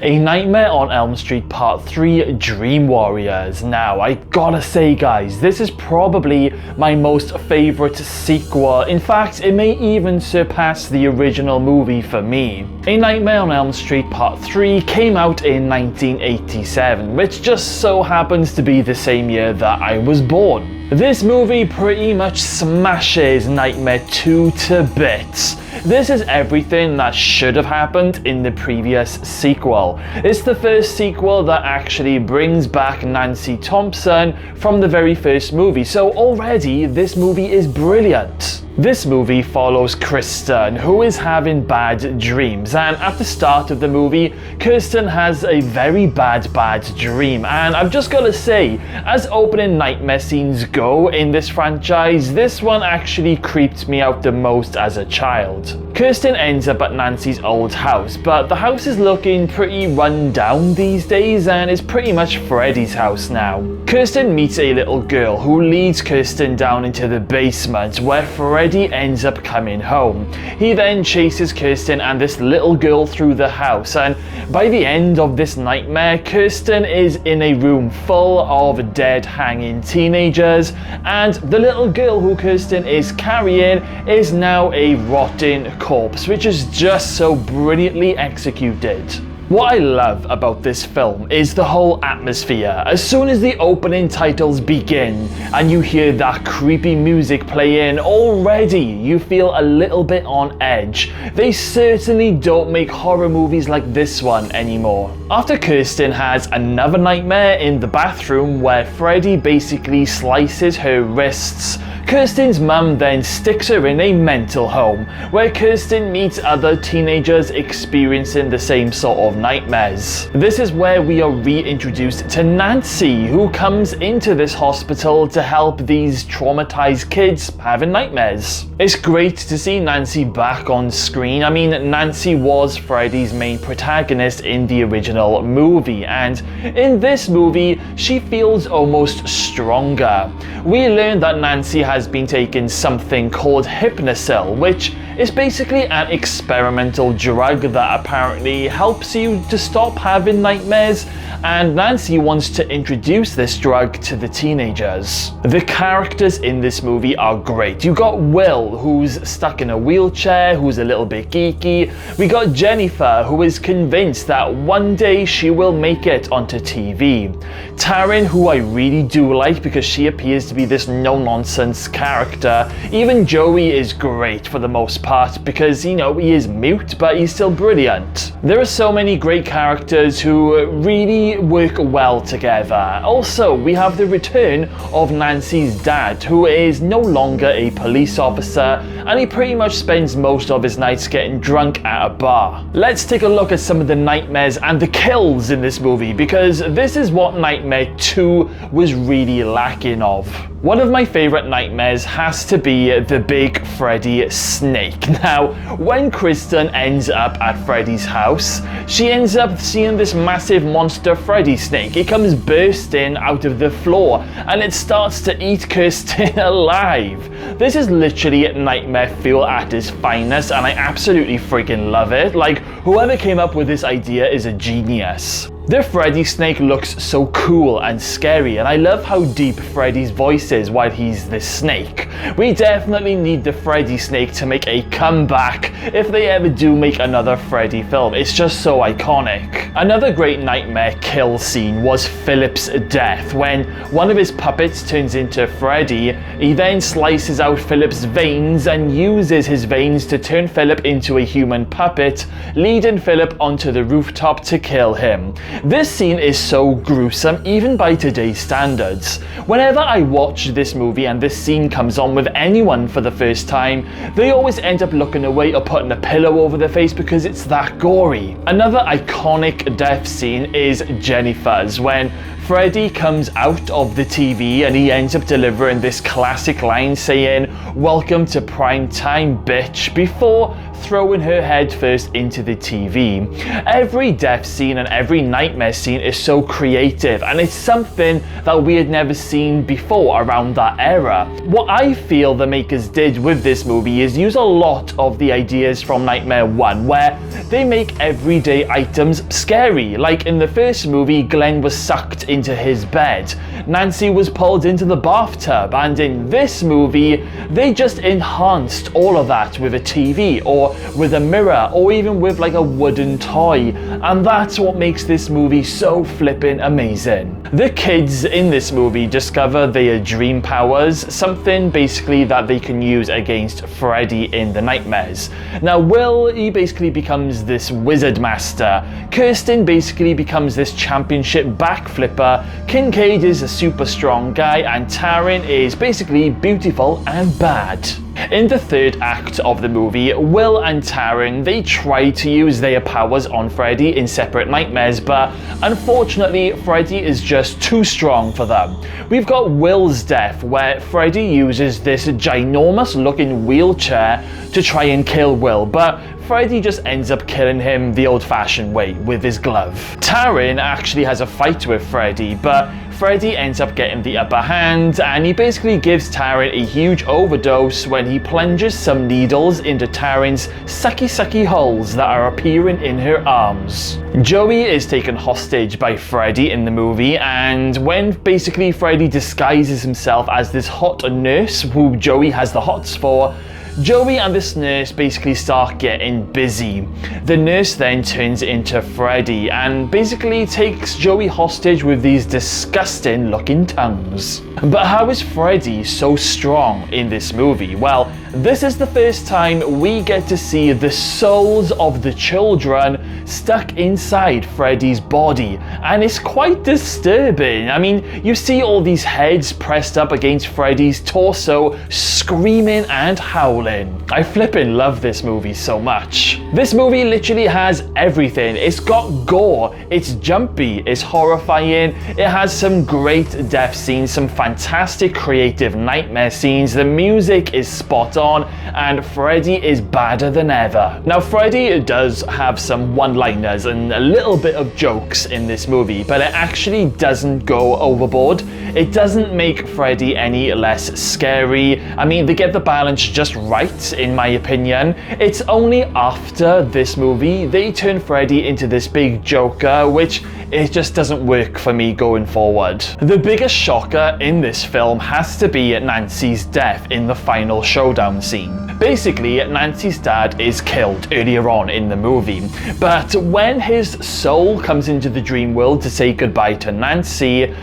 A Nightmare on Elm Street Part 3 Dream Warriors. Now, I gotta say guys, this is probably my most favorite sequel. In fact, it may even surpass the original movie for me. A Nightmare on Elm Street Part 3 came out in 1987, which just so happens to be the same year that I was born. This movie pretty much smashes Nightmare 2 to bits. This is everything that should have happened in the previous sequel. It's the first sequel that actually brings back Nancy Thompson from the very first movie, so already this movie is brilliant. This movie follows Kristen, who is having bad dreams, and at the start of the movie, Kirsten has a very bad dream, and I've just gotta say, as opening nightmare scenes go in this franchise, this one actually creeped me out the most as a child. Kirsten ends up at Nancy's old house, but the house is looking pretty run down these days and is pretty much Freddy's house now. Kirsten meets a little girl who leads Kirsten down into the basement where Freddy ends up coming home. He then chases Kirsten and this little girl through the house, and by the end of this nightmare, Kirsten is in a room full of dead hanging teenagers, and the little girl who Kirsten is carrying is now a rotten corpse, which is just so brilliantly executed. What I love about this film is the whole atmosphere. As soon as the opening titles begin and you hear that creepy music playing, already you feel a little bit on edge. They certainly don't make horror movies like this one anymore. After Kirsten has another nightmare in the bathroom where Freddy basically slices her wrists, Kirsten's mum then sticks her in a mental home where Kirsten meets other teenagers experiencing the same sort of nightmares. This is where we are reintroduced to Nancy, who comes into this hospital to help these traumatized kids having nightmares. It's great to see Nancy back on screen. I mean, Nancy was Freddy's main protagonist in the original movie, and in this movie, she feels almost stronger. We learn that Nancy has been taking something called Hypnosil, which is basically an experimental drug that apparently helps you to stop having nightmares, and Nancy wants to introduce this drug to the teenagers. The characters in this movie are great. You got Will, who's stuck in a wheelchair, who's a little bit geeky. We got Jennifer, who is convinced that one day she will make it onto TV. Taryn, who I really do like because she appears to be this no-nonsense character. Even Joey is great for the most part because, you know, he is mute, but he's still brilliant. There are so many great characters who really work well together. Also, we have the return of Nancy's dad, who is no longer a police officer, and he pretty much spends most of his nights getting drunk at a bar. Let's take a look at some of the nightmares and the kills in this movie, because this is what Nightmare 2 was really lacking of. One of my favorite nightmares has to be the big Freddy snake. Now, when Kristen ends up at Freddy's house, she ends up seeing this massive monster Freddy snake. It comes bursting out of the floor and it starts to eat Kristen alive. This is literally nightmare fuel at its finest, and I absolutely freaking love it. Like, whoever came up with this idea is a genius. The Freddy snake looks so cool and scary, and I love how deep Freddy's voice is while he's this snake. We definitely need the Freddy snake to make a comeback if they ever do make another Freddy film. It's just so iconic. Another great nightmare kill scene was Philip's death. When one of his puppets turns into Freddy, he then slices out Philip's veins and uses his veins to turn Philip into a human puppet, leading Philip onto the rooftop to kill him. This scene is so gruesome even by today's standards. Whenever I watch this movie and this scene comes on with anyone for the first time, they always end up looking away or putting a pillow over their face because it's that gory. Another iconic death scene is Jennifer's, when Freddy comes out of the TV and he ends up delivering this classic line saying, "Welcome to prime time, bitch," before throwing her head first into the TV. Every death scene and every nightmare scene is so creative, and it's something that we had never seen before around that era. What I feel the makers did with this movie is use a lot of the ideas from Nightmare 1, where they make everyday items scary. Like in the first movie, Glenn was sucked into his bed, Nancy was pulled into the bathtub, and in this movie, they just enhanced all of that with a TV, or with a mirror, or even with like a wooden toy, and that's what makes this movie so flippin' amazing. The kids in this movie discover their dream powers, something basically that they can use against Freddy in the nightmares. Now Will, he basically becomes this wizard master, Kirsten basically becomes this championship backflipper, Kincaid is a super strong guy, and Taryn is basically beautiful and bad. In the third act of the movie, Will and Taryn, they try to use their powers on Freddy in separate nightmares, but unfortunately Freddy is just too strong for them. We've got Will's death, where Freddy uses this ginormous looking wheelchair to try and kill Will, but Freddy just ends up killing him the old-fashioned way, with his glove. Taryn actually has a fight with Freddy, but Freddy ends up getting the upper hand, and he basically gives Taryn a huge overdose when he plunges some needles into Taryn's sucky holes that are appearing in her arms. Joey is taken hostage by Freddy in the movie, and when basically Freddy disguises himself as this hot nurse who Joey has the hots for, Joey and this nurse basically start getting busy. The nurse then turns into Freddy and basically takes Joey hostage with these disgusting looking tongues. But how is Freddy so strong in this movie? Well, this is the first time we get to see the souls of the children stuck inside Freddy's body, and it's quite disturbing. I mean, you see all these heads pressed up against Freddy's torso, screaming and howling. I flippin' love this movie so much. This movie literally has everything. It's got gore, it's jumpy, it's horrifying, it has some great death scenes, some fantastic creative nightmare scenes, the music is spot on, and Freddy is badder than ever. Now Freddy does have some one-liners and a little bit of jokes in this movie, but it actually doesn't go overboard. It doesn't make Freddy any less scary. I mean, they get the balance just right, in my opinion. It's only after this movie they turn Freddy into this big joker, which it just doesn't work for me going forward. The biggest shocker in this film has to be Nancy's death in the final showdown scene. Basically, Nancy's dad is killed earlier on in the movie, but when his soul comes into the dream world to say goodbye to Nancy,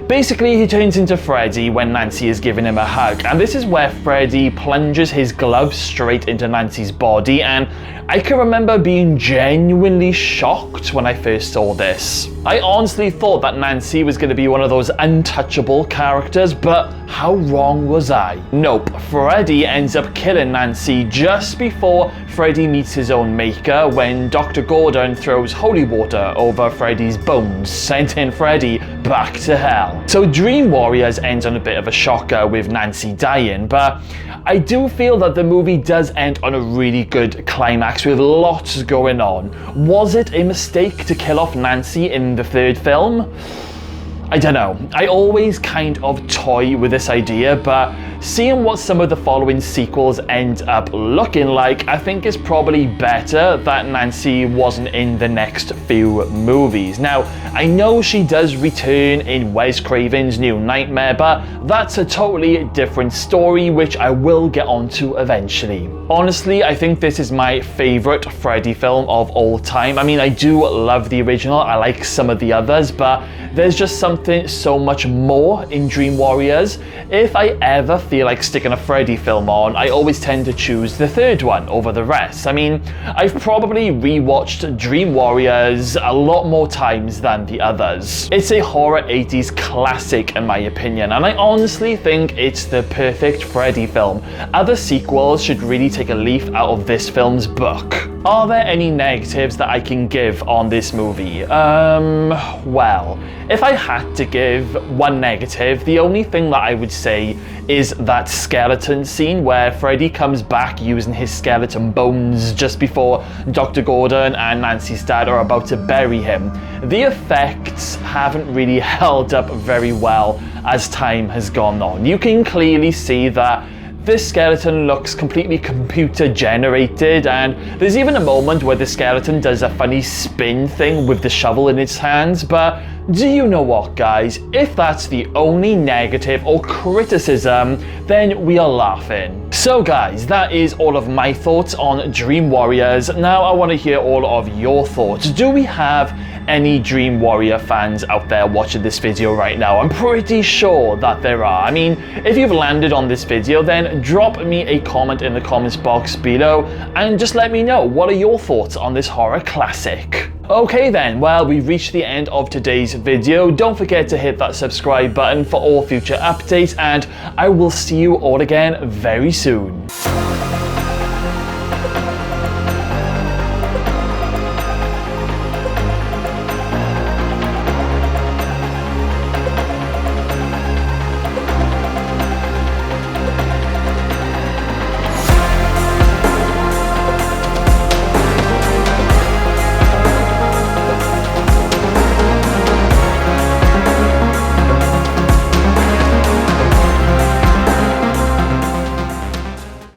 basically, he turns into Freddy when Nancy is giving him a hug, and this is where Freddy plunges his glove straight into Nancy's body, and I can remember being genuinely shocked when I first saw this. I honestly thought that Nancy was going to be one of those untouchable characters, but how wrong was I? Nope, Freddy ends up killing Nancy just before Freddy meets his own maker when Dr. Gordon throws holy water over Freddy's bones, sending Freddy back to hell. So Dream Warriors ends on a bit of a shocker with Nancy dying, but I do feel that the movie does end on a really good climax with lots going on. Was it a mistake to kill off Nancy in the third film? I don't know. I always kind of toy with this idea, but seeing what some of the following sequels end up looking like, I think it's probably better that Nancy wasn't in the next few movies. Now, I know she does return in Wes Craven's New Nightmare, but that's a totally different story, which I will get onto eventually. Honestly, I think this is my favorite Freddy film of all time. I mean, I do love the original, I like some of the others, but there's just something so much more in Dream Warriors. If I ever feel like sticking a Freddy film on, I always tend to choose the third one over the rest. I mean, I've probably rewatched Dream Warriors a lot more times than the others. It's a horror 80s classic in my opinion, and I honestly think it's the perfect Freddy film. Other sequels should really take a leaf out of this film's book. Are there any negatives that I can give on this movie? Well, if I had to give one negative, the only thing that I would say is that skeleton scene where Freddy comes back using his skeleton bones just before Dr. Gordon and Nancy's dad are about to bury him. The effects haven't really held up very well as time has gone on. You can clearly see that this skeleton looks completely computer generated, and there's even a moment where the skeleton does a funny spin thing with the shovel in its hands. But do you know what, guys? If that's the only negative or criticism, then we are laughing. So guys, that is all of my thoughts on Dream Warriors. Now I want to hear all of your thoughts. Do we have any Dream Warrior fans out there watching this video right now? I'm pretty sure that there are. I mean, if you've landed on this video, then drop me a comment in the comments box below and just let me know, what are your thoughts on this horror classic? Okay then, well, we've reached the end of today's video. Don't forget to hit that subscribe button for all future updates, and I will see you all again very soon.